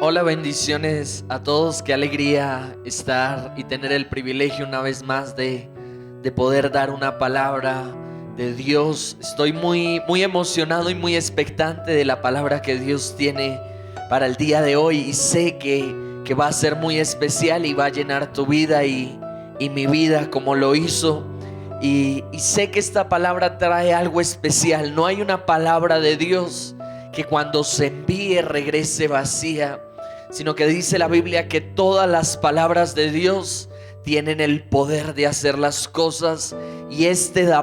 Hola, bendiciones a todos. Qué alegría estar y tener el privilegio una vez más de poder dar una palabra de Dios. Estoy muy emocionado y muy expectante de la palabra que Dios tiene para el día de hoy, y sé que va a ser muy especial y va a llenar tu vida y mi vida como lo hizo. Y sé que esta palabra trae algo especial. No hay una palabra de Dios que cuando se envíe regrese vacía, sino que dice la Biblia que todas las palabras de Dios tienen el poder de hacer las cosas. Y esta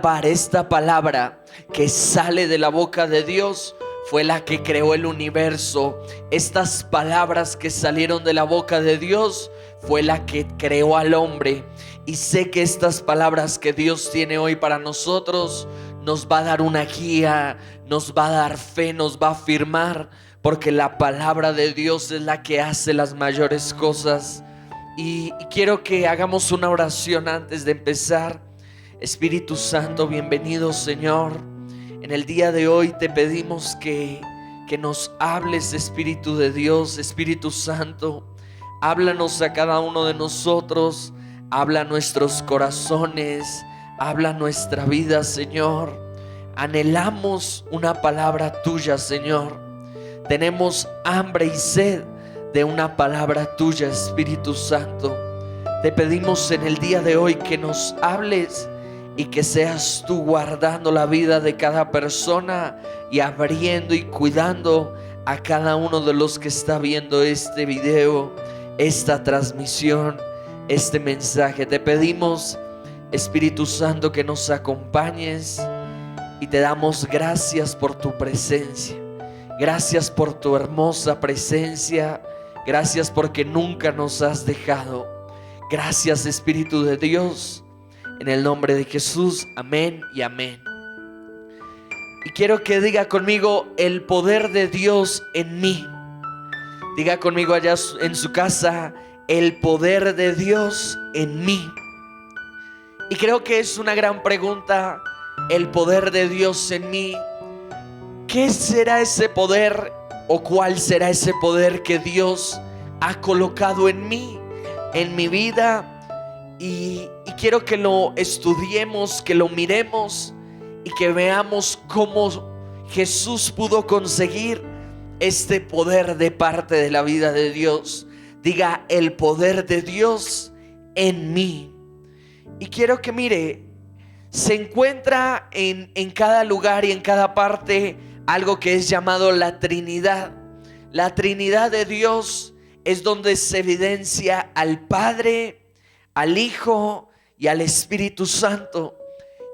palabra que sale de la boca de Dios fue la que creó el universo. Estas palabras que salieron de la boca de Dios fue la que creó al hombre. Y sé que estas palabras que Dios tiene hoy para nosotros nos va a dar una guía, nos va a dar fe, nos va a afirmar, porque la palabra de Dios es la que hace las mayores cosas. Y quiero que hagamos una oración antes de empezar. Espíritu Santo, bienvenido, Señor. En el día de hoy te pedimos que nos hables, Espíritu de Dios. Espíritu Santo, háblanos a cada uno de nosotros. Habla a nuestros corazones, habla nuestra vida, Señor. Anhelamos una palabra tuya, Señor. Tenemos hambre y sed de una palabra tuya, Espíritu Santo. Te pedimos en el día de hoy que nos hables y que seas tú guardando la vida de cada persona y abriendo y cuidando a cada uno de los que está viendo este video, esta transmisión, este mensaje. Te pedimos, Espíritu Santo, que nos acompañes, y te damos gracias por tu presencia. Gracias por tu hermosa presencia. Gracias porque nunca nos has dejado. Gracias, Espíritu de Dios. En el nombre de Jesús, amén y amén. Y quiero que diga conmigo: el poder de Dios en mí. Diga conmigo allá en su casa: el poder de Dios en mí. Y creo que es una gran pregunta, el poder de Dios en mí. ¿Qué será ese poder, o cuál será ese poder que Dios ha colocado en mí, en mi vida? Y quiero que lo estudiemos, que lo miremos y que veamos cómo Jesús pudo conseguir este poder de parte de la vida de Dios. Diga: el poder de Dios en mí. Y quiero que mire, se encuentra en cada lugar y en cada parte algo que es llamado la Trinidad. La Trinidad de Dios es donde se evidencia al Padre, al Hijo y al Espíritu Santo.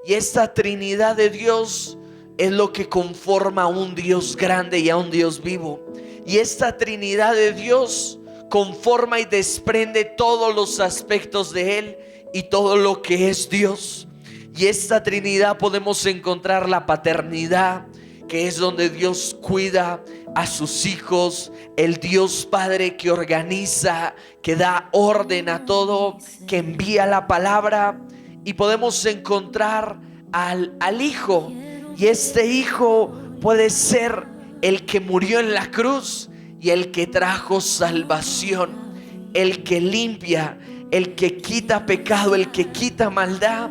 Y esta Trinidad de Dios es lo que conforma a un Dios grande y a un Dios vivo. Y esta Trinidad de Dios conforma y desprende todos los aspectos de Él y todo lo que es Dios. Y esta Trinidad podemos encontrar la paternidad, que es donde Dios cuida a sus hijos, el Dios Padre que organiza, que da orden a todo, que envía la palabra. Y podemos encontrar al Hijo, y este Hijo puede ser el que murió en la cruz y el que trajo salvación, el que limpia, el que quita pecado, el que quita maldad.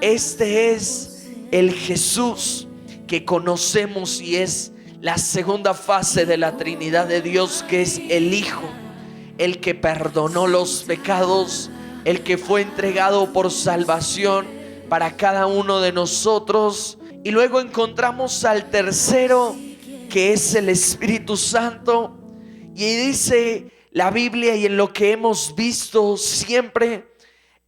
Este es el Jesús que conocemos, y es la segunda fase de la Trinidad de Dios, que es el Hijo, el que perdonó los pecados, el que fue entregado por salvación para cada uno de nosotros. Y luego encontramos al tercero, que es el Espíritu Santo. Y dice la Biblia, y en lo que hemos visto siempre,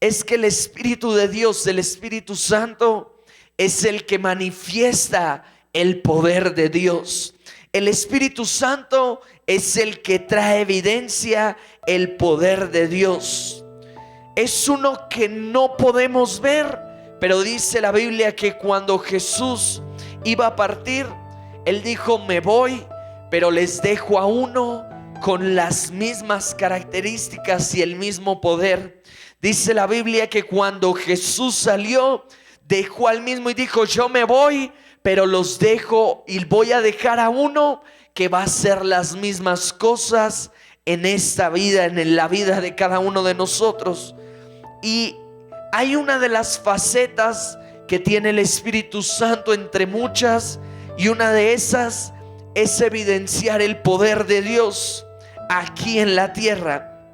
es que el Espíritu de Dios, el Espíritu Santo, es el que manifiesta el poder de Dios. El Espíritu Santo es el que trae evidencia el poder de Dios. Es uno que no podemos ver, pero dice la Biblia que cuando Jesús iba a partir, Él dijo: me voy, pero les dejo a uno con las mismas características y el mismo poder. Dice la Biblia que cuando Jesús salió, dejó al mismo y dijo: yo me voy, pero los dejo, y voy a dejar a uno que va a hacer las mismas cosas en esta vida, en la vida de cada uno de nosotros. Y hay una de las facetas que tiene el Espíritu Santo entre muchas, y una de esas es evidenciar el poder de Dios aquí en la tierra.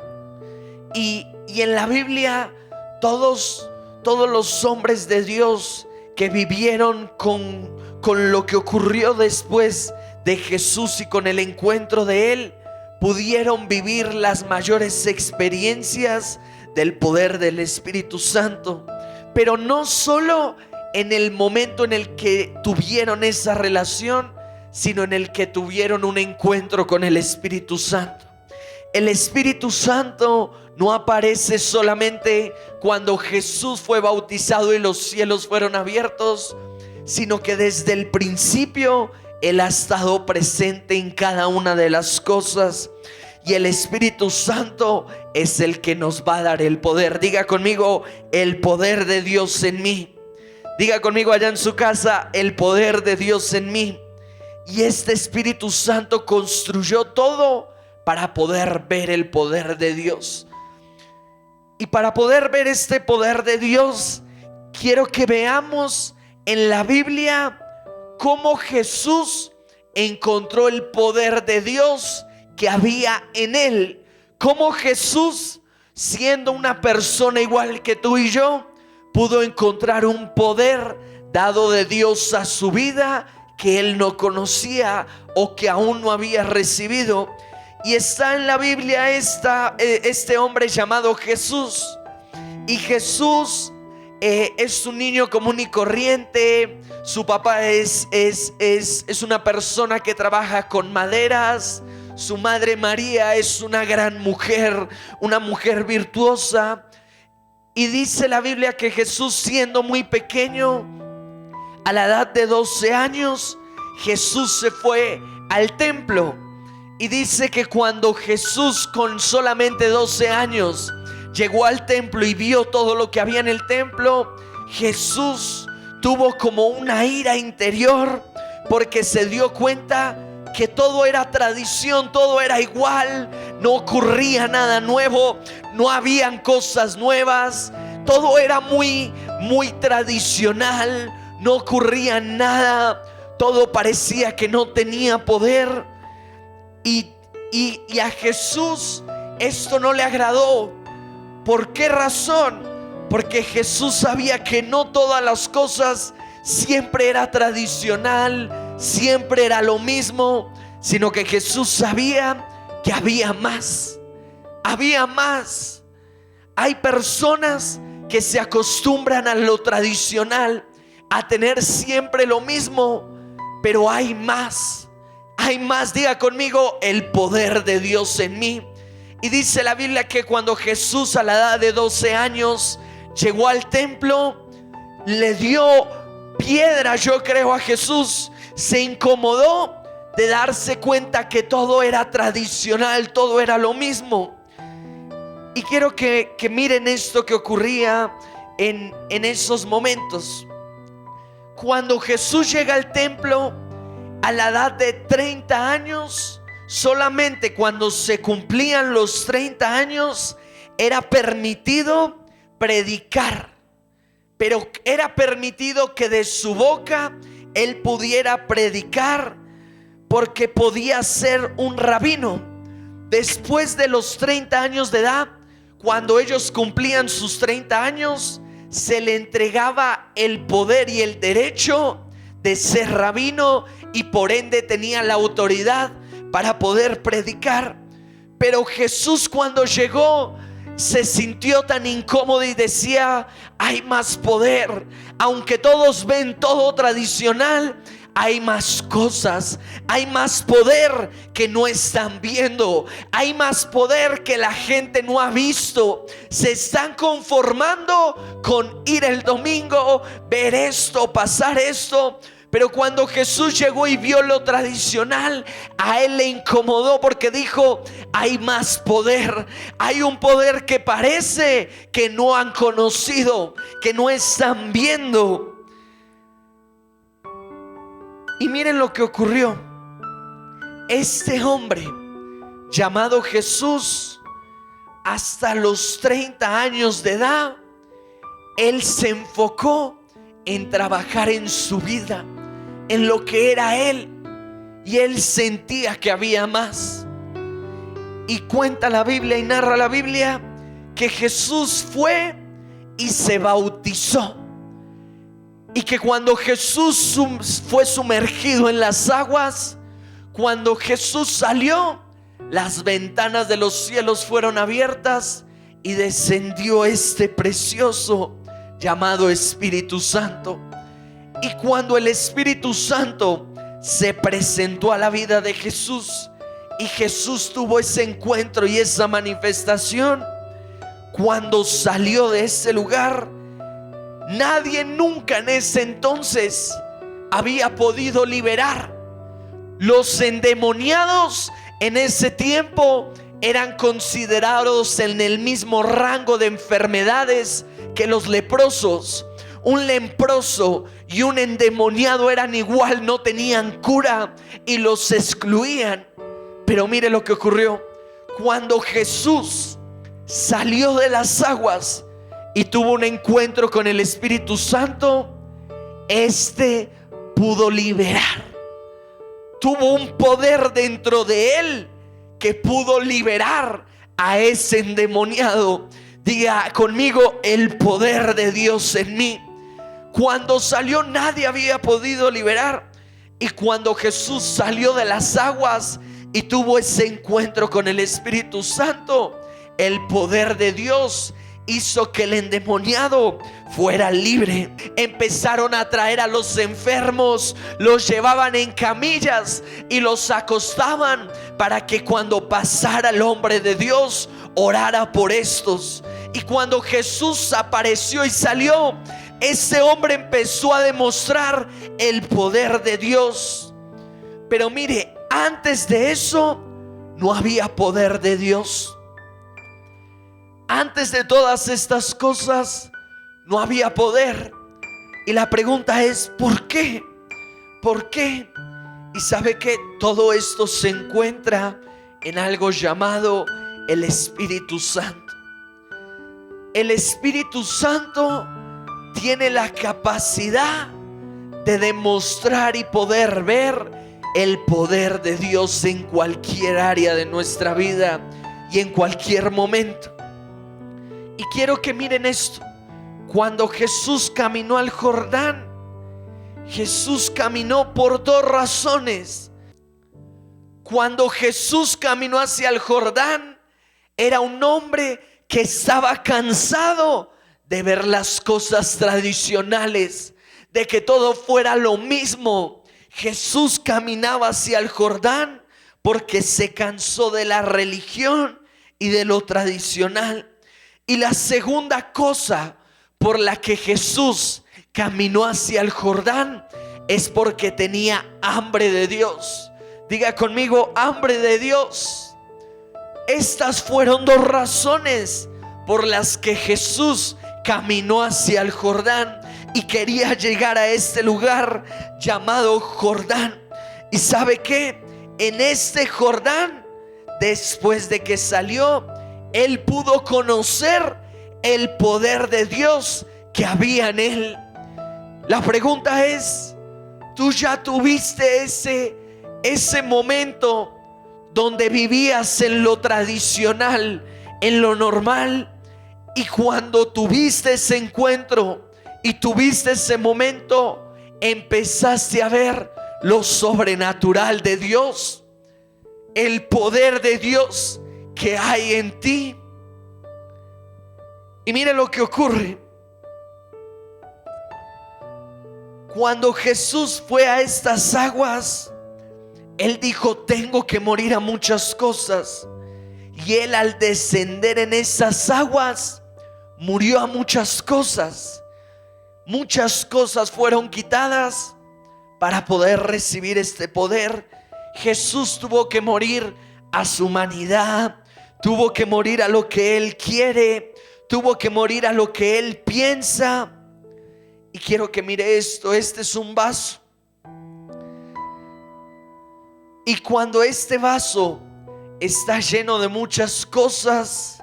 Y en la Biblia todos los hombres de Dios que vivieron con lo que ocurrió después de Jesús y con el encuentro de Él, pudieron vivir las mayores experiencias del poder del Espíritu Santo. Pero no solo en el momento en el que tuvieron esa relación, sino en el que tuvieron un encuentro con el Espíritu Santo. El Espíritu Santo no aparece solamente cuando Jesús fue bautizado y los cielos fueron abiertos, sino que desde el principio Él ha estado presente en cada una de las cosas. Y el Espíritu Santo es el que nos va a dar el poder. Diga conmigo: el poder de Dios en mí. Diga conmigo allá en su casa: el poder de Dios en mí. Y este Espíritu Santo construyó todo para poder ver el poder de Dios. Y para poder ver este poder de Dios, quiero que veamos en la Biblia cómo Jesús encontró el poder de Dios que había en Él. Cómo Jesús, siendo una persona igual que tú y yo, pudo encontrar un poder dado de Dios a su vida que Él no conocía o que aún no había recibido. Y está en la Biblia este hombre llamado Jesús. Y Jesús es un niño común y corriente. Su papá es una persona que trabaja con maderas. Su madre María es una gran mujer, una mujer virtuosa. Y dice la Biblia que Jesús, siendo muy pequeño, a la edad de 12 años, Jesús se fue al templo. Y dice que cuando Jesús, con solamente 12 años, llegó al templo y vio todo lo que había en el templo, Jesús tuvo como una ira interior, porque se dio cuenta que todo era tradición, todo era igual, no ocurría nada nuevo, no habían cosas nuevas, todo era muy tradicional, no ocurría nada, todo parecía que no tenía poder. Y a Jesús esto no le agradó. ¿Por qué razón? Porque Jesús sabía que no todas las cosas siempre era tradicional, siempre era lo mismo, sino que Jesús sabía que había más. Había más. Hay personas que se acostumbran a lo tradicional, a tener siempre lo mismo, pero hay más. Hay más. Diga conmigo: el poder de Dios en mí. Y dice la Biblia que cuando Jesús, a la edad de 12 años, llegó al templo, le dio piedra, yo creo, a Jesús. Se incomodó de darse cuenta que todo era tradicional, todo era lo mismo. Y quiero que miren esto que ocurría en esos momentos. Cuando Jesús llega al templo a la edad de 30 años, solamente cuando se cumplían los 30 años era permitido predicar. Pero era permitido que de su boca Él pudiera predicar, porque podía ser un rabino. Después de los 30 años de edad, cuando ellos cumplían sus 30 años, se le entregaba el poder y el derecho de ser rabino, y por ende tenía la autoridad para poder predicar. Pero Jesús, cuando llegó, se sintió tan incómodo y decía: hay más poder. Aunque todos ven todo tradicional, hay más cosas, hay más poder que no están viendo, hay más poder que la gente no ha visto. Se están conformando con ir el domingo, ver esto, pasar esto. Pero cuando Jesús llegó y vio lo tradicional, a Él le incomodó, porque dijo: hay más poder. Hay un poder que parece que no han conocido, que no están viendo. Y miren lo que ocurrió. Este hombre llamado Jesús, hasta los 30 años de edad, él se enfocó en trabajar en su vida, en lo que era él, y él sentía que había más. Y cuenta la Biblia y narra la Biblia que Jesús fue y se bautizó, y que cuando Jesús fue sumergido en las aguas, cuando Jesús salió, las ventanas de los cielos fueron abiertas y descendió este precioso llamado Espíritu Santo. Y cuando el Espíritu Santo se presentó a la vida de Jesús y Jesús tuvo ese encuentro y esa manifestación, cuando salió de ese lugar, nadie nunca en ese entonces había podido liberar. Los endemoniados en ese tiempo eran considerados en el mismo rango de enfermedades que los leprosos. Un leproso y un endemoniado eran igual, no tenían cura y los excluían. Pero mire lo que ocurrió. Cuando Jesús salió de las aguas y tuvo un encuentro con el Espíritu Santo, este pudo liberar. Tuvo un poder dentro de él que pudo liberar a ese endemoniado. Diga conmigo: el poder de Dios en mí. Cuando salió, nadie había podido liberar. Y cuando Jesús salió de las aguas y tuvo ese encuentro con el Espíritu Santo, el poder de Dios hizo que el endemoniado fuera libre. Empezaron a traer a los enfermos, los llevaban en camillas y los acostaban para que cuando pasara el hombre de Dios orara por estos. Y cuando Jesús apareció y salió, ese hombre empezó a demostrar el poder de Dios. Pero mire, antes de eso no había poder de Dios. Antes de todas estas cosas no había poder. Y la pregunta es: ¿por qué? ¿Por qué? Y sabe que todo esto se encuentra en algo llamado el Espíritu Santo. El Espíritu Santo tiene la capacidad de demostrar y poder ver el poder de Dios en cualquier área de nuestra vida y en cualquier momento. Y quiero que miren esto. Cuando Jesús caminó al Jordán, Jesús caminó por dos razones. Cuando Jesús caminó hacia el Jordán, era un hombre que estaba cansado de ver las cosas tradicionales, de que todo fuera lo mismo. Jesús caminaba hacia el Jordán porque se cansó de la religión y de lo tradicional. Y la segunda cosa por la que Jesús caminó hacia el Jordán es porque tenía hambre de Dios. Diga conmigo: hambre de Dios. Estas fueron dos razones por las que Jesús caminó hacia el Jordán y quería llegar a este lugar llamado Jordán. ¿Y sabe qué? En este Jordán, después de que salió, él pudo conocer el poder de Dios que había en él. La pregunta es: ¿tú ya tuviste ese momento donde vivías en lo tradicional, en lo normal? Y cuando tuviste ese encuentro y tuviste ese momento, empezaste a ver lo sobrenatural de Dios, el poder de Dios que hay en ti. Y mire lo que ocurre. Cuando Jesús fue a estas aguas, él dijo: tengo que morir a muchas cosas. Y él, al descender en esas aguas, murió a muchas cosas. Muchas cosas fueron quitadas para poder recibir este poder. Jesús tuvo que morir a su humanidad, tuvo que morir a lo que él quiere, tuvo que morir a lo que él piensa. Y quiero que mire esto. Este es un vaso, y cuando este vaso está lleno de muchas cosas,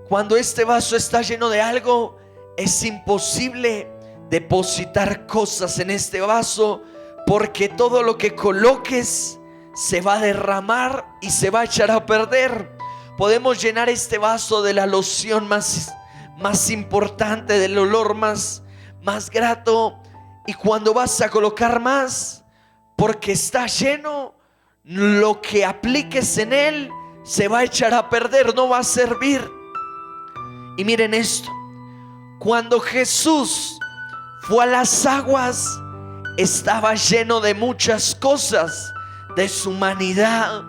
cuando este vaso está lleno de algo, es imposible depositar cosas en este vaso, porque todo lo que coloques se va a derramar y se va a echar a perder. Podemos llenar este vaso de la loción más importante, del olor más grato, y cuando vas a colocar más, porque está lleno, lo que apliques en él se va a echar a perder, no va a servir. Y miren esto: cuando Jesús fue a las aguas, estaba lleno de muchas cosas, de su humanidad,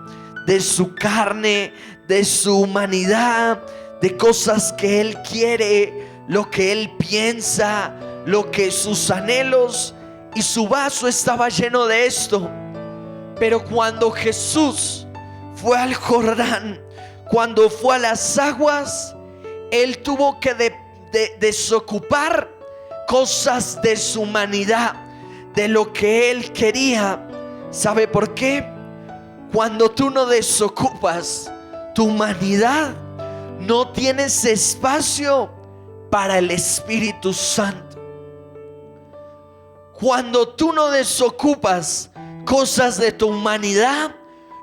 de su carne, de su humanidad, de cosas que Él quiere, lo que Él piensa, lo que sus anhelos, y su vaso estaba lleno de esto. Pero cuando Jesús fue al Jordán, cuando fue a las aguas, Él tuvo que desocupar cosas de su humanidad, de lo que Él quería. ¿Sabe por qué? Cuando tú no desocupas tu humanidad, no tienes espacio para el Espíritu Santo. Cuando tú no desocupas cosas de tu humanidad,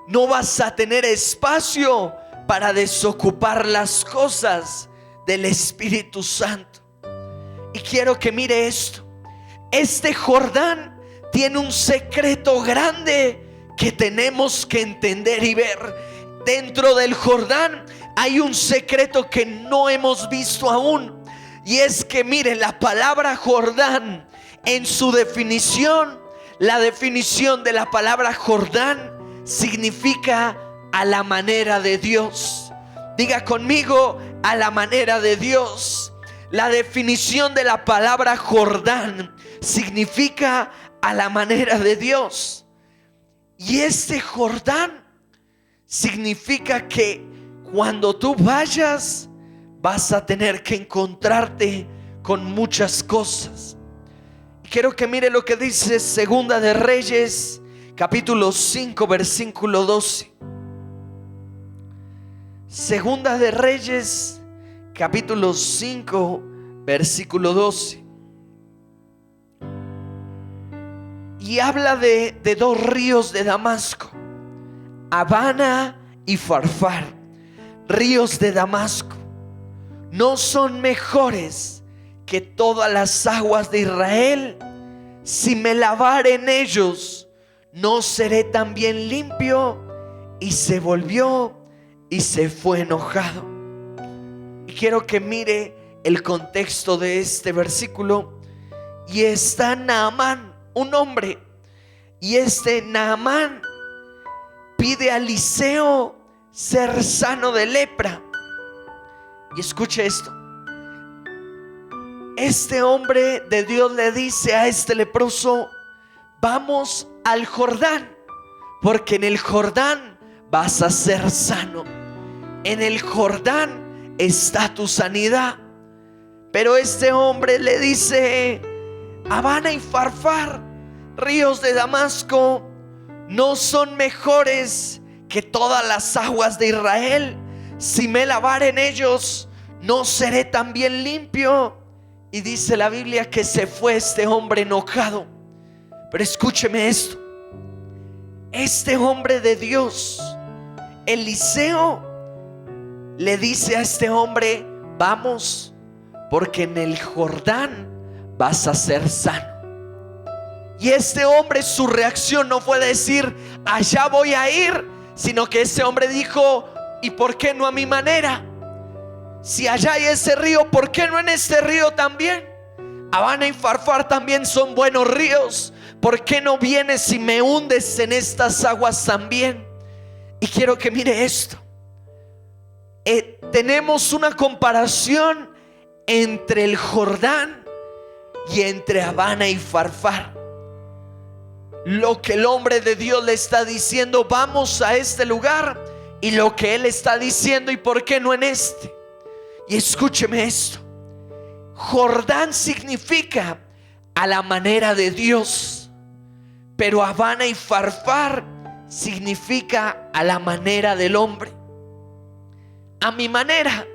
no vas a tener espacio para desocupar las cosas del Espíritu Santo. Y quiero que mire esto: este Jordán tiene un secreto grande que tenemos que entender y ver. Dentro del Jordán hay un secreto que no hemos visto aún, y es que mire, la palabra Jordán, en su definición, la definición de la palabra Jordán significa a la manera de Dios. Diga conmigo: a la manera de Dios. La definición de la palabra Jordán significa a la manera de Dios. Y este Jordán significa que cuando tú vayas, vas a tener que encontrarte con muchas cosas. Y quiero que mire lo que dice Segunda de Reyes, capítulo 5, versículo 12. Segunda de Reyes, capítulo 5, versículo 12. Y habla de dos ríos de Damasco, Abana y Farfar. Ríos de Damasco no son mejores que todas las aguas de Israel. Si me lavare en ellos, no seré también limpio. Y se volvió y se fue enojado. Y quiero que mire el contexto de este versículo. Y está Naamán, un hombre, y este Naamán pide a Eliseo ser sano de lepra. Y escuche esto: este hombre de Dios le dice a este leproso: vamos al Jordán, porque en el Jordán vas a ser sano. En el Jordán está tu sanidad. Pero este hombre le dice: Abana y Farfar, ríos de Damasco, no son mejores que todas las aguas de Israel. Si me lavare en ellos, no seré también limpio. Y dice la Biblia que se fue este hombre enojado. Pero escúcheme esto: este hombre de Dios, Eliseo, le dice a este hombre: vamos, porque en el Jordán vas a ser sano. Y este hombre, su reacción no fue decir: allá voy a ir, sino que este hombre dijo: ¿y por qué no a mi manera? Si allá hay ese río, ¿por qué no en este río también? Abana y Farfar también son buenos ríos. ¿Por qué no vienes y me hundes en estas aguas también? Y quiero que mire esto: tenemos una comparación entre el Jordán y entre Abana y Farfar. Lo que el hombre de Dios le está diciendo: vamos a este lugar, y lo que él está diciendo: ¿y por qué no en este? Y escúcheme esto: Jordán significa a la manera de Dios, pero Abana y Farfar significa a la manera del hombre, a mi manera.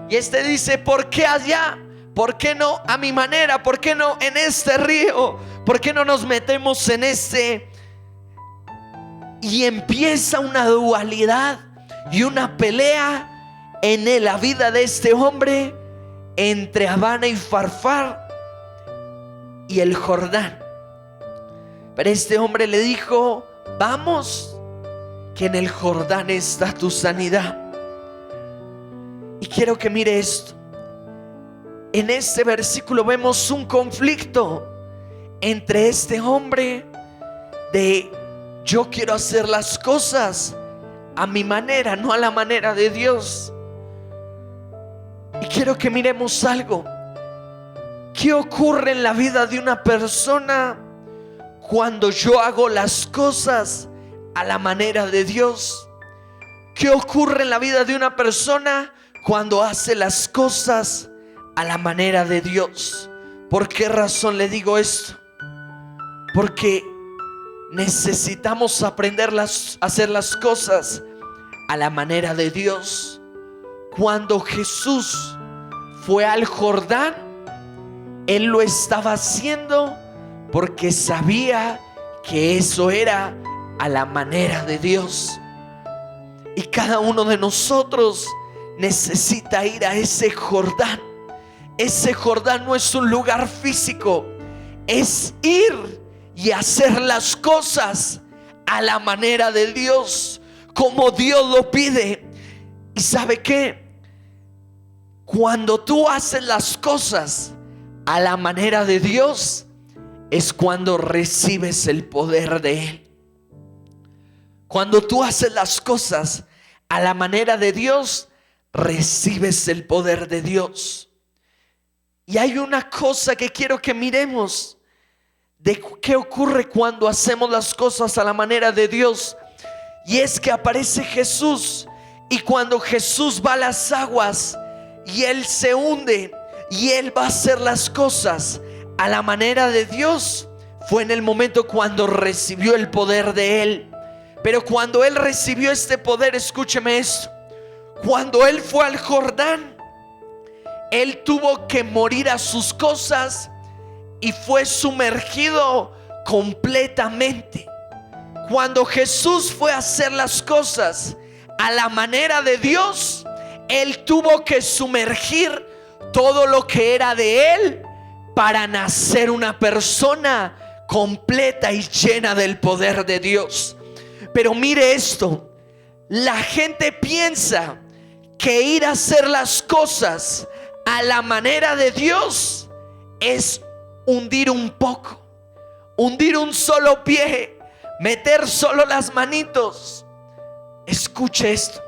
Y este dice: ¿por qué allá? ¿Por qué no a mi manera? ¿Por qué no en este río? ¿Por qué no nos metemos en este? Y empieza una dualidad y una pelea en la vida de este hombre entre Abana y Farfar y el Jordán. Pero este hombre le dijo: vamos, que en el Jordán está tu sanidad. Y quiero que mire esto. En este versículo vemos un conflicto entre este hombre de: yo quiero hacer las cosas a mi manera, no a la manera de Dios. Y quiero que miremos algo. ¿Qué ocurre en la vida de una persona cuando yo hago las cosas a la manera de Dios? ¿Qué ocurre en la vida de una persona cuando hace las cosas a la manera de Dios? ¿Por qué razón le digo esto? Porque necesitamos aprender a hacer las cosas a la manera de Dios. Cuando Jesús fue al Jordán, Él lo estaba haciendo porque sabía que eso era a la manera de Dios. Y cada uno de nosotros necesita ir a ese Jordán. Ese Jordán no es un lugar físico, es ir y hacer las cosas a la manera de Dios, como Dios lo pide. ¿Y sabe qué? Cuando tú haces las cosas a la manera de Dios, es cuando recibes el poder de Él. Cuando tú haces las cosas a la manera de Dios, recibes el poder de Dios. Y hay una cosa que quiero que miremos de qué ocurre cuando hacemos las cosas a la manera de Dios. Y es que aparece Jesús, y cuando Jesús va a las aguas y Él se hunde y Él va a hacer las cosas a la manera de Dios, fue en el momento cuando recibió el poder de Él. Pero cuando Él recibió este poder, escúcheme esto: cuando Él fue al Jordán, Él tuvo que morir a sus cosas y fue sumergido completamente. Cuando Jesús fue a hacer las cosas a la manera de Dios, Él tuvo que sumergir todo lo que era de Él para nacer una persona completa y llena del poder de Dios. Pero mire esto: la gente piensa que ir a hacer las cosas a la manera de Dios es hundir un poco, hundir un solo pie, meter solo las manitos. Escuche esto: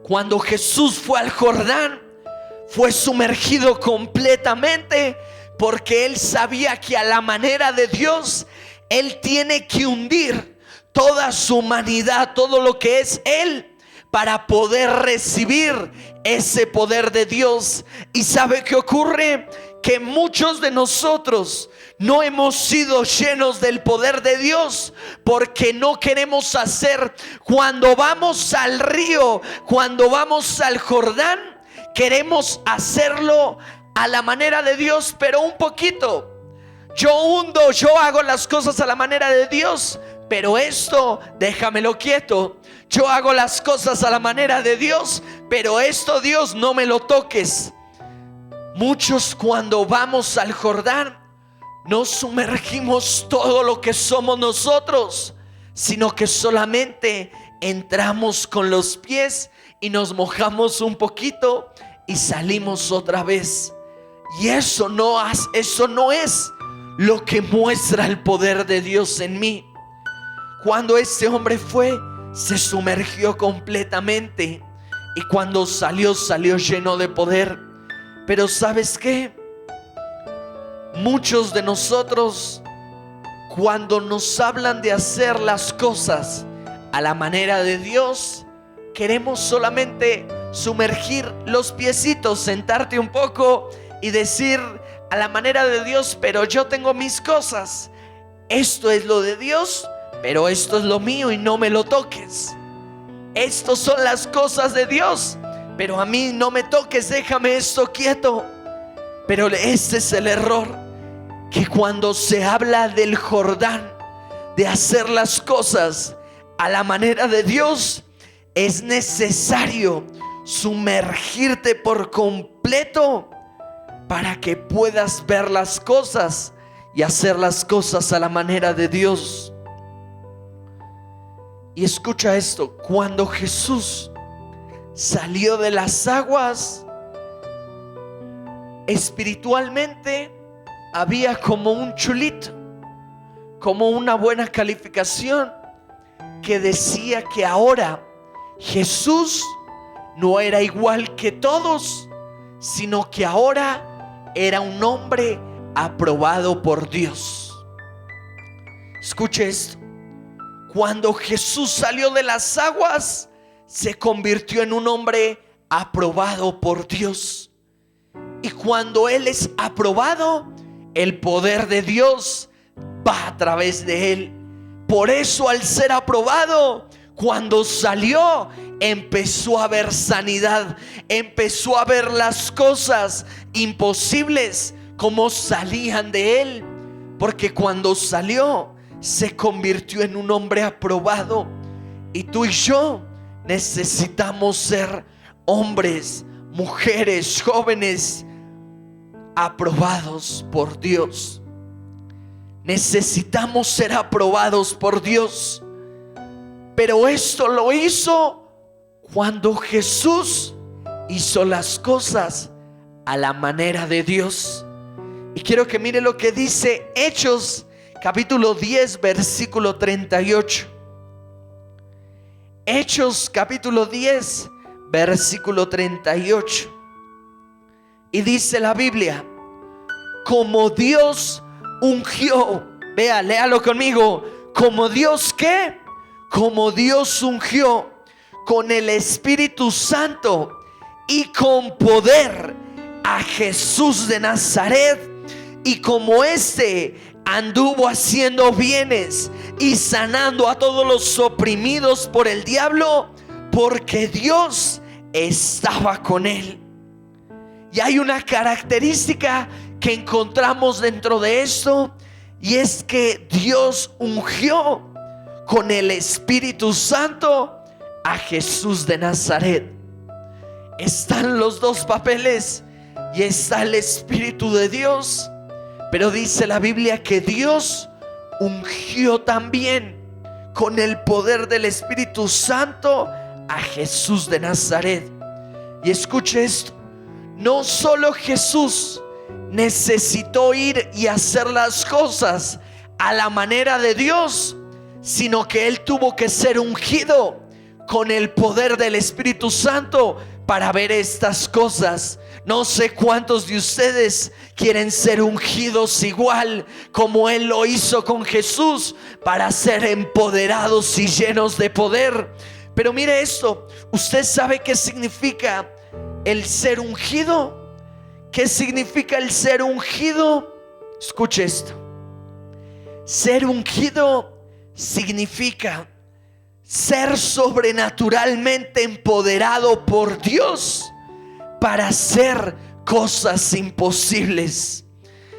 cuando Jesús fue al Jordán, fue sumergido completamente, porque Él sabía que a la manera de Dios Él tiene que hundir toda su humanidad, todo lo que es Él, para poder recibir ese poder de Dios. ¿Y sabe qué ocurre? Que muchos de nosotros no hemos sido llenos del poder de Dios porque no queremos hacer. Cuando vamos al río, cuando vamos al Jordán, queremos hacerlo a la manera de Dios, pero un poquito. Yo hundo, yo hago las cosas a la manera de Dios, pero esto déjamelo quieto. Yo hago las cosas a la manera de Dios, pero esto, Dios, no me lo toques. Muchos, cuando vamos al Jordán, no sumergimos todo lo que somos nosotros, sino que solamente entramos con los pies y nos mojamos un poquito y salimos otra vez. Y eso no es lo que muestra el poder de Dios en mí. Cuando este hombre fue, se sumergió completamente, y cuando salió lleno de poder. Pero ¿sabes qué? Muchos de nosotros, cuando nos hablan de hacer las cosas a la manera de Dios, queremos solamente sumergir los piecitos, sentarte un poco y decir a la manera de Dios: pero yo tengo mis cosas, esto es lo de Dios, pero esto es lo mío y no me lo toques. Estas son las cosas de Dios, pero a mí no me toques, déjame esto quieto. Pero este es el error, que cuando se habla del Jordán, de hacer las cosas a la manera de Dios, es necesario sumergirte por completo para que puedas ver las cosas y hacer las cosas a la manera de Dios. Y escucha esto: cuando Jesús salió de las aguas, espiritualmente había como un chulito, como una buena calificación, que decía que ahora Jesús no era igual que todos, sino que ahora era un hombre aprobado por Dios. Escuche esto: cuando Jesús salió de las aguas, se convirtió en un hombre aprobado por Dios. Y cuando Él es aprobado, el poder de Dios va a través de Él. Por eso, al ser aprobado, cuando salió, empezó a ver sanidad, empezó a ver las cosas imposibles como salían de Él. Porque cuando salió, se convirtió en un hombre aprobado. Y tú y yo necesitamos ser hombres, mujeres, jóvenes aprobados por Dios. Necesitamos ser aprobados por Dios. Pero esto lo hizo cuando Jesús hizo las cosas a la manera de Dios. Y quiero que mire lo que dice Hechos capítulo 10 versículo 38. Hechos capítulo 10 versículo 38. Y dice la Biblia: como Dios ungió, vea, léalo conmigo, como Dios, ¿qué? Como Dios ungió con el Espíritu Santo y con poder a Jesús de Nazaret, y como anduvo haciendo bienes y sanando a todos los oprimidos por el diablo, porque Dios estaba con él. Y hay una característica que encontramos dentro de esto, y es que Dios ungió con el Espíritu Santo a Jesús de Nazaret. Están los dos papeles y está el Espíritu de Dios. Pero dice la Biblia que Dios ungió también con el poder del Espíritu Santo a Jesús de Nazaret. Y escuche esto: no solo Jesús necesitó ir y hacer las cosas a la manera de Dios, sino que Él tuvo que ser ungido con el poder del Espíritu Santo para ver estas cosas. No sé cuántos de ustedes quieren ser ungidos igual como Él lo hizo con Jesús, para ser empoderados y llenos de poder. Pero mire esto: ¿usted sabe qué significa el ser ungido? ¿Qué significa el ser ungido? Escuche esto: ser ungido significa ser sobrenaturalmente empoderado por Dios para hacer cosas imposibles.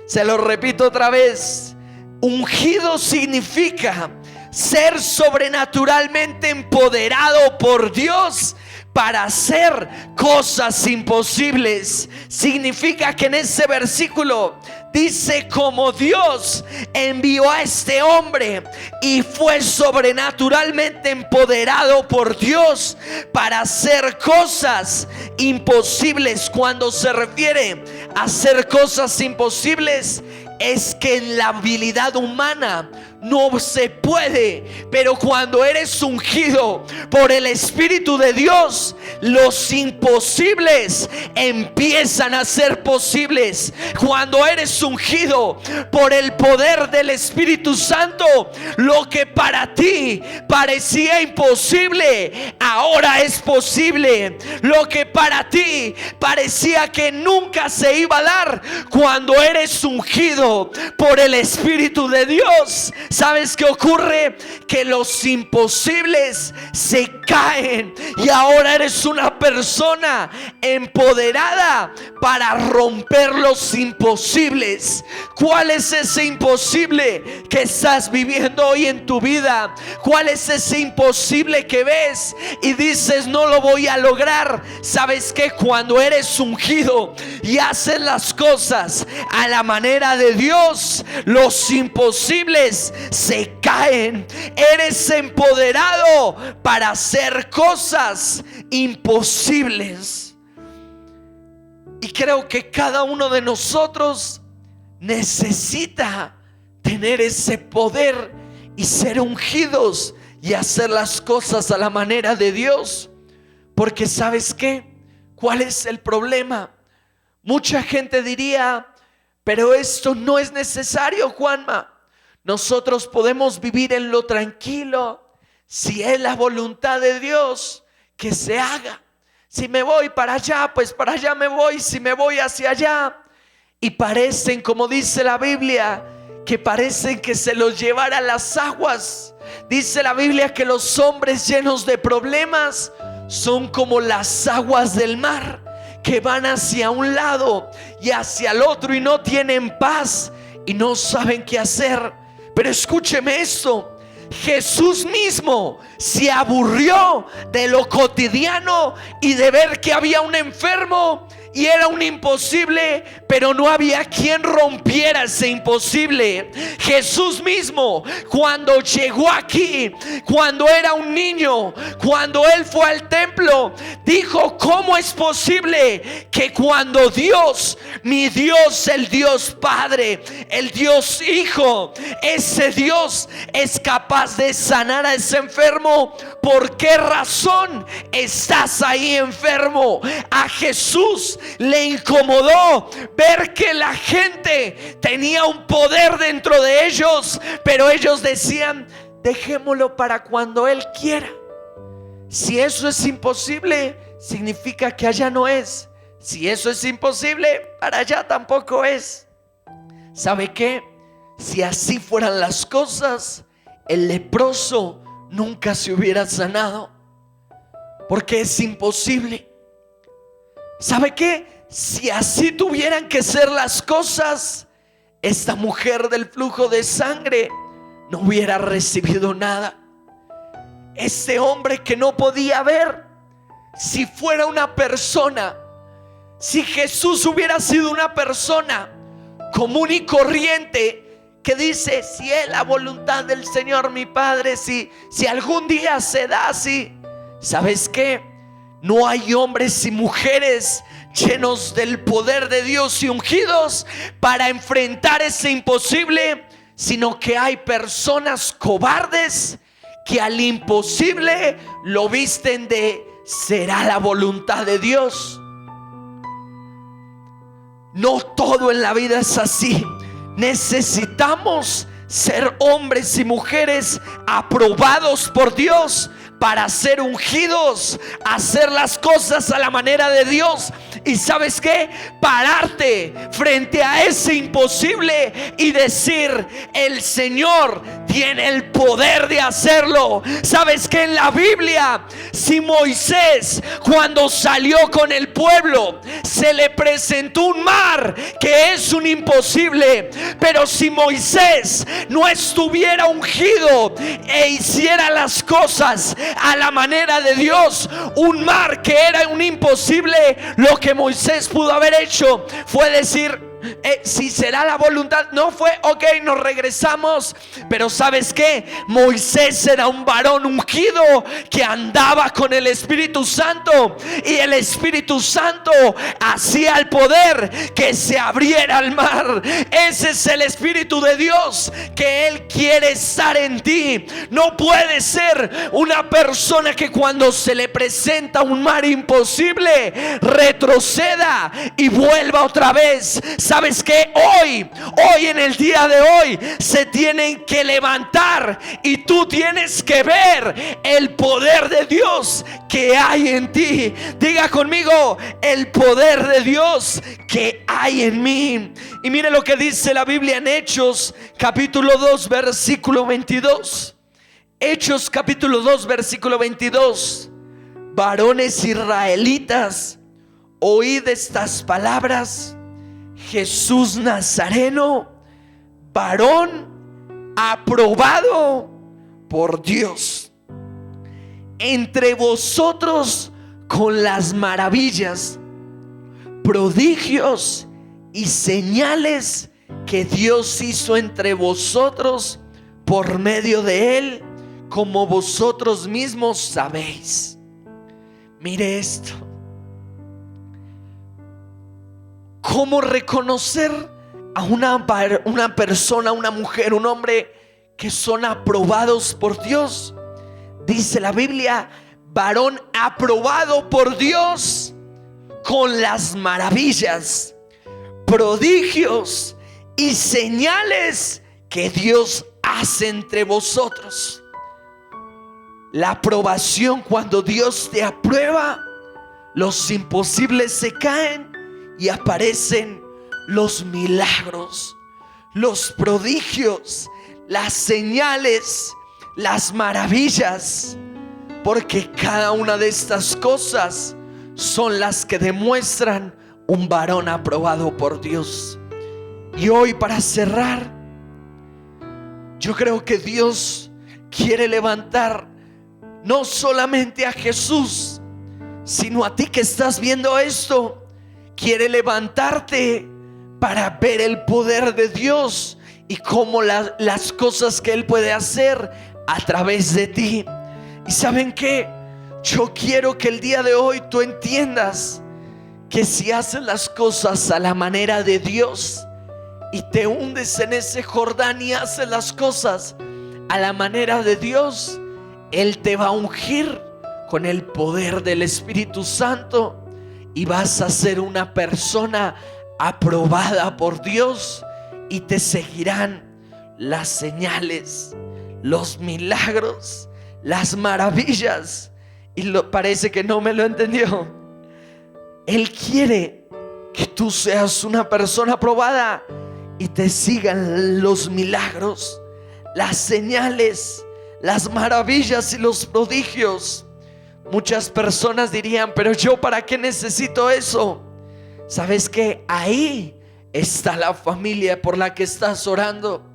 Se lo repito otra vez: ungido significa ser sobrenaturalmente empoderado por Dios para hacer cosas imposibles. Significa que en ese versículo dice: como Dios envió a este hombre y fue sobrenaturalmente empoderado por Dios para hacer cosas imposibles. Cuando se refiere a hacer cosas imposibles, es que en la habilidad humana no se puede, pero cuando eres ungido por el Espíritu de Dios, los imposibles empiezan a ser posibles. Cuando eres ungido por el poder del Espíritu Santo, lo que para ti parecía imposible, ahora es posible. Lo que para ti parecía que nunca se iba a dar, cuando eres ungido por el Espíritu de Dios, ¿Sabes qué ocurre? Que los imposibles se caen y ahora eres una persona empoderada para romper los imposibles. ¿Cuál es ese imposible que estás viviendo hoy en tu vida? ¿Cuál es ese imposible que ves y dices no lo voy a lograr? ¿Sabes qué? Cuando eres ungido y haces las cosas a la manera de Dios, los imposibles se caen. Eres empoderado para hacer cosas imposibles. Y creo que cada uno de nosotros necesita tener ese poder y ser ungidos y hacer las cosas a la manera de Dios. Porque ¿sabes qué? ¿Cuál es el problema? Mucha gente diría, pero esto no es necesario, Juanma. Nosotros podemos vivir en lo tranquilo. Si es la voluntad de Dios, que se haga. Si me voy para allá, pues para allá me voy. Si me voy hacia allá. Y parecen, como dice la Biblia, que parecen que se los llevara las aguas. Dice la Biblia que los hombres llenos de problemas son como las aguas del mar, que van hacia un lado y hacia el otro y no tienen paz y no saben qué hacer. Pero escúcheme esto: Jesús mismo se aburrió de lo cotidiano y de ver que había un enfermo y era un imposible, pero no había quien rompiera ese imposible. Jesús mismo, cuando llegó aquí, cuando era un niño, cuando él fue al templo, dijo: ¿cómo es posible que cuando Dios, mi Dios, el Dios Padre, el Dios Hijo, ese Dios es capaz de sanar a ese enfermo? ¿Por qué razón estás ahí enfermo? A Jesús le incomodó ver que la gente tenía un poder dentro de ellos, pero ellos decían: dejémoslo para cuando Él quiera. Si eso es imposible, significa que allá no es. Si eso es imposible, para allá tampoco es. ¿Sabe qué? Si así fueran las cosas, el leproso nunca se hubiera sanado, porque es imposible. ¿Sabe qué? Si así tuvieran que ser las cosas, esta mujer del flujo de sangre no hubiera recibido nada. Este hombre que no podía ver, si fuera una persona, si Jesús hubiera sido una persona común y corriente, que dice: si es la voluntad del Señor mi Padre, si algún día se da así. ¿Sabes qué? No hay hombres y mujeres llenos del poder de Dios y ungidos para enfrentar ese imposible, sino que hay personas cobardes que al imposible lo visten de: será la voluntad de Dios. No todo en la vida es así. Necesitamos ser hombres y mujeres aprobados por Dios para ser ungidos, hacer las cosas a la manera de Dios. Y ¿sabes qué? Pararte frente a ese imposible y decir: el Señor tiene el poder de hacerlo. ¿Sabes qué? En la Biblia, si Moisés, cuando salió con el pueblo, se le presentó un mar que es un imposible, pero si Moisés no estuviera ungido e hiciera las cosas a la manera de Dios, un mar que era un imposible, lo que Moisés pudo haber hecho fue decir: si será la voluntad. No fue: ok, nos regresamos. Pero ¿sabes qué? Moisés era un varón ungido que andaba con el Espíritu Santo, y el Espíritu Santo hacía el poder que se abriera el mar. Ese es el Espíritu de Dios, que Él quiere estar en ti. No puede ser una persona que cuando se le presenta un mar imposible retroceda y vuelva otra vez. ¿Sabes qué? Hoy en el día de hoy se tienen que levantar y tú tienes que ver el poder de Dios que hay en ti. Diga conmigo, el poder de Dios que hay en mí. Y mire lo que dice la Biblia en Hechos capítulo 2 versículo 22. Hechos capítulo 2 versículo 22. Varones israelitas, oíd estas palabras. Jesús Nazareno, varón aprobado por Dios entre vosotros con las maravillas, prodigios y señales que Dios hizo entre vosotros por medio de él, como vosotros mismos sabéis. Mire esto. ¿Cómo reconocer a una persona, una mujer, un hombre que son aprobados por Dios? Dice la Biblia, varón aprobado por Dios con las maravillas, prodigios y señales que Dios hace entre vosotros. La aprobación, cuando Dios te aprueba, los imposibles se caen y aparecen los milagros, los prodigios, las señales, las maravillas, porque cada una de estas cosas son las que demuestran un varón aprobado por Dios. Y hoy, para cerrar, yo creo que Dios quiere levantar no solamente a Jesús, sino a ti que estás viendo esto. Quiere levantarte para ver el poder de Dios y cómo las cosas que Él puede hacer a través de ti. ¿Y saben qué? Yo quiero que el día de hoy tú entiendas que si haces las cosas a la manera de Dios y te hundes en ese Jordán y haces las cosas a la manera de Dios, Él te va a ungir con el poder del Espíritu Santo y vas a ser una persona aprobada por Dios, y te seguirán las señales, los milagros, las maravillas. Y parece que no me lo entendió. Él quiere que tú seas una persona aprobada y te sigan los milagros, las señales, las maravillas y los prodigios. Muchas personas dirían, pero yo, ¿para qué necesito eso? ¿Sabes qué? Ahí está la familia por la que estás orando.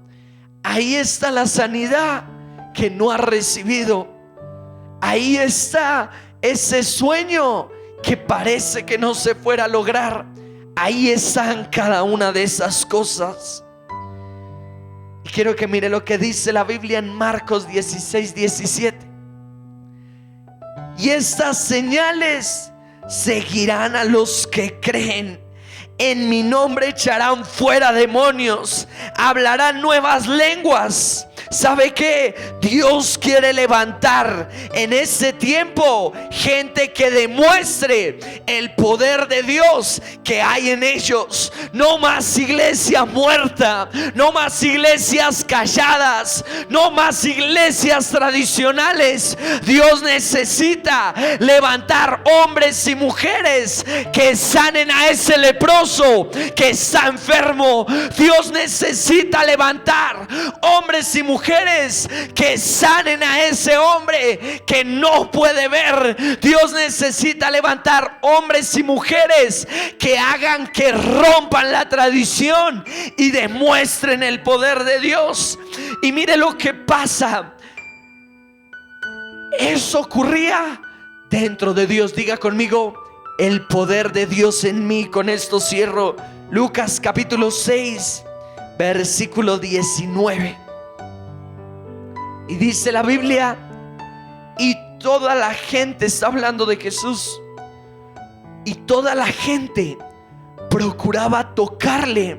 Ahí está la sanidad que no has recibido. Ahí está ese sueño que parece que no se fuera a lograr. Ahí están cada una de esas cosas. Y quiero que mire lo que dice la Biblia en Marcos 16:17. Y estas señales seguirán a los que creen. En mi nombre echarán fuera demonios, hablarán nuevas lenguas. ¿Sabe qué? Dios quiere levantar en este tiempo gente que demuestre el poder de Dios que hay en ellos. No más iglesia muerta, no más iglesias calladas, no más iglesias tradicionales. Dios necesita levantar hombres y mujeres que sanen a ese leproso que está enfermo. Dios necesita levantar hombres y mujeres que sanen a ese hombre que no puede ver. Dios necesita levantar hombres y mujeres que hagan, que rompan la tradición y demuestren el poder de Dios. Y mire lo que pasa. Eso ocurría dentro de Dios. Diga conmigo, el poder de Dios en mí. Con esto cierro. Lucas capítulo 6 versículo 19. Y dice la Biblia, y toda la gente, está hablando de Jesús, y toda la gente procuraba tocarle,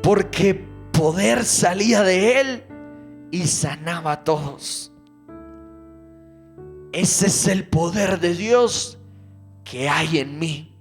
porque poder salía de él y sanaba a todos. Ese es el poder de Dios que hay en mí.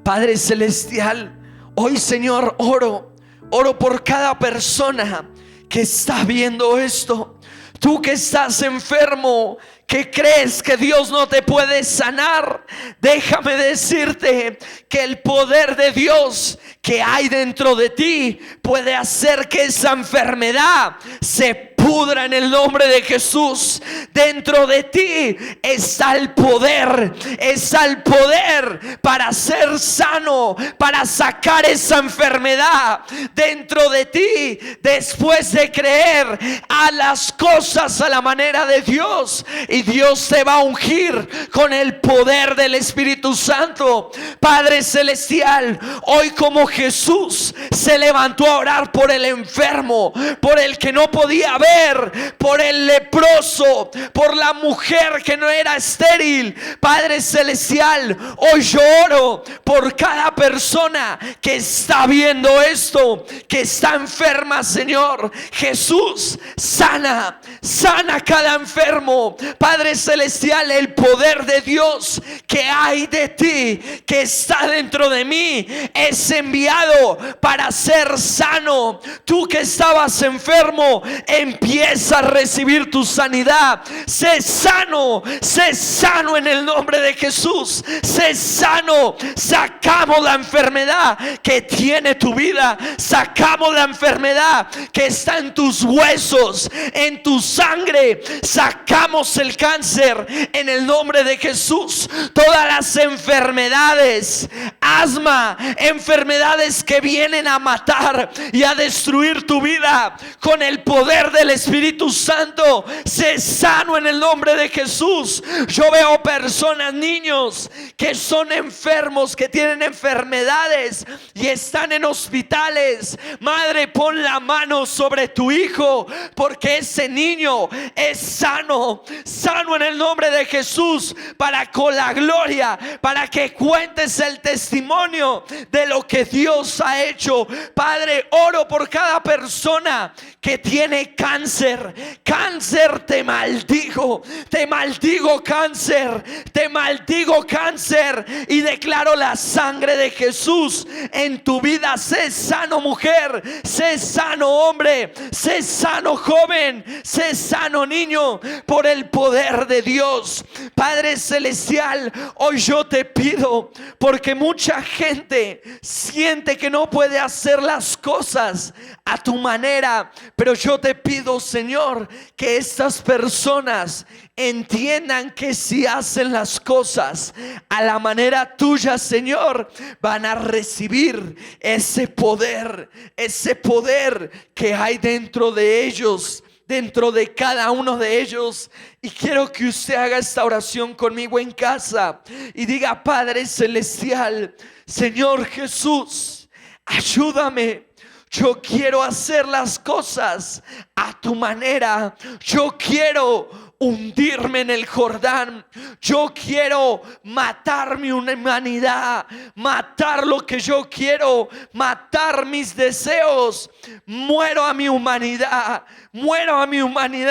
Padre Celestial, Hoy, Señor, oro por cada persona que está viendo esto. Tú que estás enfermo, que crees que Dios no te puede sanar, déjame decirte que el poder de Dios que hay dentro de ti puede hacer que esa enfermedad se pudra en el nombre de Jesús. Dentro de ti está el poder para ser sano, para sacar esa enfermedad dentro de ti. Después de creer a las cosas a la manera de Dios, y Dios te va a ungir con el poder del Espíritu Santo. Padre celestial, hoy como Jesús se levantó a orar por el enfermo, por el que no podía ver, por el leproso, por la mujer que no era estéril, Padre celestial, hoy yo oro por cada persona que está viendo esto, que está enferma, Señor. Jesús, sana cada enfermo. Padre celestial, el poder de Dios que hay de ti, que está dentro de mí, es enviado para ser sano. Tú que estabas enfermo, empieza a recibir tu sanidad. Sé sano en el nombre de Jesús. Sé sano. Sacamos la enfermedad que tiene tu vida. Sacamos la enfermedad que está en tus huesos, en tu sangre. Sacamos el cáncer en el nombre de Jesús. Todas las enfermedades, asma, enfermedades que vienen a matar y a destruir tu vida, con el poder del Espíritu Santo, sé sano en el nombre de Jesús. Yo veo personas, niños que son enfermos, que tienen enfermedades y están en hospitales. Madre, pon la mano sobre tu hijo, porque ese niño es sano en el nombre de Jesús, para con la gloria, para que cuentes el testimonio de lo que Dios ha hecho. Padre, oro por cada persona que tiene cáncer. Te maldigo cáncer, y declaro la sangre de Jesús en tu vida. Sé sano, mujer, sé sano, hombre, sé sano, joven, sé sano, niño, por el poder de Dios. Padre celestial, hoy yo te pido, porque mucha gente siente que no puede hacer las cosas a tu manera, pero yo te pido, Señor, que estas personas entiendan que si hacen las cosas a la manera tuya, Señor, van a recibir ese poder que hay dentro de ellos, dentro de cada uno de ellos. Y quiero que usted haga esta oración conmigo en casa y diga: Padre celestial, Señor Jesús, ayúdame. Yo quiero hacer las cosas a tu manera. Yo quiero hundirme en el Jordán. Yo quiero matar mi humanidad, matar lo que yo quiero, matar mis deseos. Muero a mi humanidad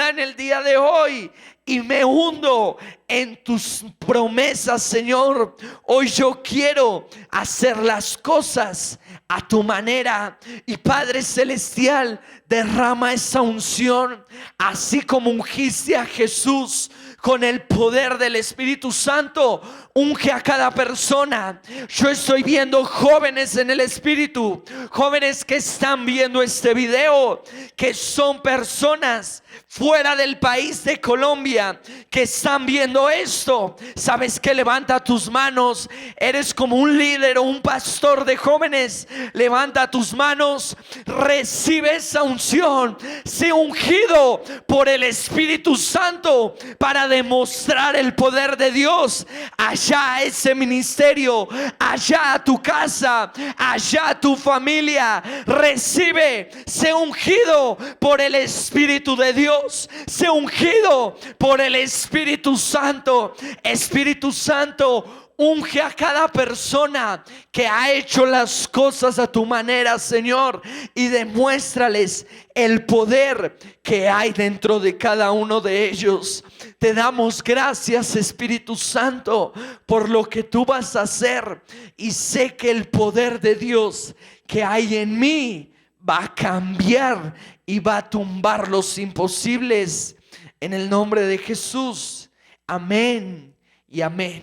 en el día de hoy y me hundo en tus promesas, Señor. Hoy yo quiero hacer las cosas a tu manera. Y Padre celestial, derrama esa unción, así como ungiste a Jesús con el poder del Espíritu Santo. Unge a cada persona. Yo estoy viendo jóvenes en el Espíritu, jóvenes que están viendo este video, que son personas fuera del país de Colombia, que están viendo esto. Sabes que levanta tus manos. Eres como un líder o un pastor de jóvenes. Levanta tus manos, recibe esa unción. Sé ungido por el Espíritu Santo para demostrar el poder de Dios allá a ese ministerio, allá a tu casa, allá a tu familia. Recibe, sé ungido por el Espíritu de Dios, sé ungido por el Espíritu Santo. Espíritu Santo, unge a cada persona que ha hecho las cosas a tu manera, Señor, y demuéstrales el poder que hay dentro de cada uno de ellos. Te damos gracias, Espíritu Santo, por lo que tú vas a hacer, y sé que el poder de Dios que hay en mí va a cambiar y va a tumbar los imposibles en el nombre de Jesús. Amén y amén.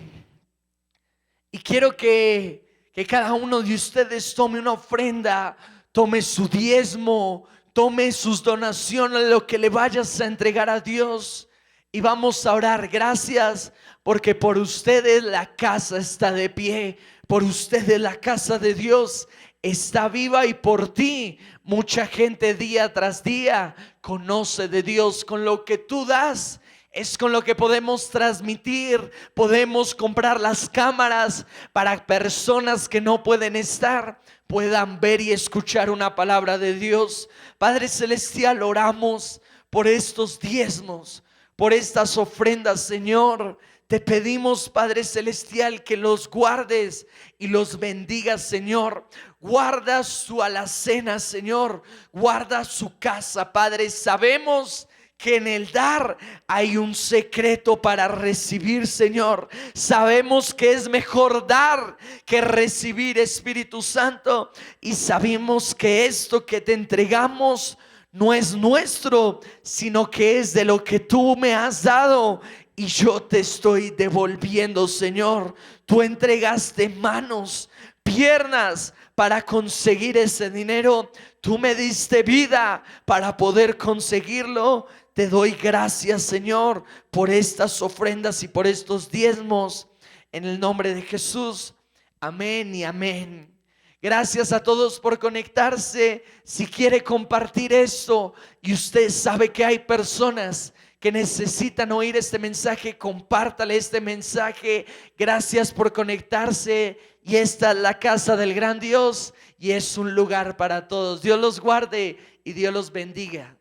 Y quiero que cada uno de ustedes tome una ofrenda, tome su diezmo, tome sus donaciones, lo que le vayas a entregar a Dios. Y vamos a orar. Gracias porque por ustedes la casa está de pie, por ustedes la casa de Dios está viva, y por ti mucha gente día tras día conoce de Dios. Con lo que tú das es con lo que podemos transmitir. Podemos comprar las cámaras para personas que no pueden estar, puedan ver y escuchar una palabra de Dios. Padre celestial, oramos por estos diezmos, por estas ofrendas, Señor. Te pedimos, Padre celestial, que los guardes y los bendigas, Señor. Guarda su alacena, Señor. Guarda su casa, Padre. Sabemos que en el dar hay un secreto para recibir, Señor. Sabemos que es mejor dar que recibir, Espíritu Santo. Y sabemos que esto que te entregamos no es nuestro, sino que es de lo que tú me has dado, y yo te estoy devolviendo, Señor. Tú entregaste manos, piernas para conseguir ese dinero. Tú me diste vida para poder conseguirlo. Te doy gracias, Señor, por estas ofrendas y por estos diezmos, en el nombre de Jesús. Amén y amén. Gracias a todos por conectarse. Si quiere compartir esto y usted sabe que hay personas que necesitan oír este mensaje, compártale este mensaje. Gracias por conectarse. Y esta es la casa del gran Dios y es un lugar para todos. Dios los guarde y Dios los bendiga.